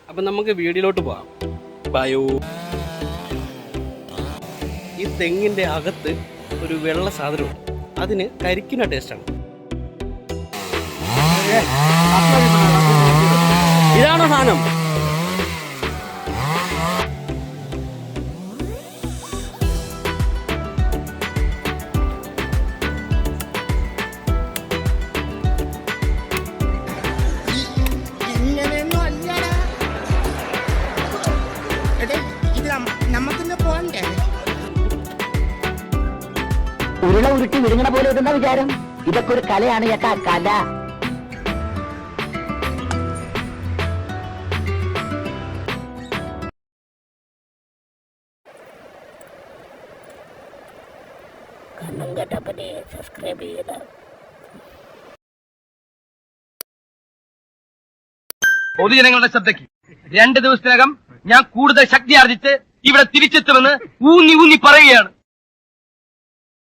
അപ്പം നമുക്ക് വീടിലോട്ട് പോകാം. ബയോ ഈ തെങ്ങിൻ്റെ അകത്ത് ഒരു വെള്ള സാധനമുണ്ട്. അതിന് കരിക്കിന ടേസ്റ്റാണ്. ഇതാണോ സാധനം? ഉരുള ഉരുട്ടി വിഴുങ്ങണ പോലെ ഇതെന്ന വിചാരം? ഇതൊക്കെ ഒരു കലയാണ് ചേട്ടാ, കല. കണ്ണും കേട്ടപ്പനെ സബ്സ്ക്രൈബ് ചെയ്ത പൊതുജനങ്ങളുടെ ശ്രദ്ധയ്ക്ക് 2 ദിവസത്തിനകം ഞാൻ കൂടുതൽ ശക്തി ആർജിച്ച് ഇവിടെ തിരിച്ചെത്തുമെന്ന് ഊന്നി പറയുകയാണ്.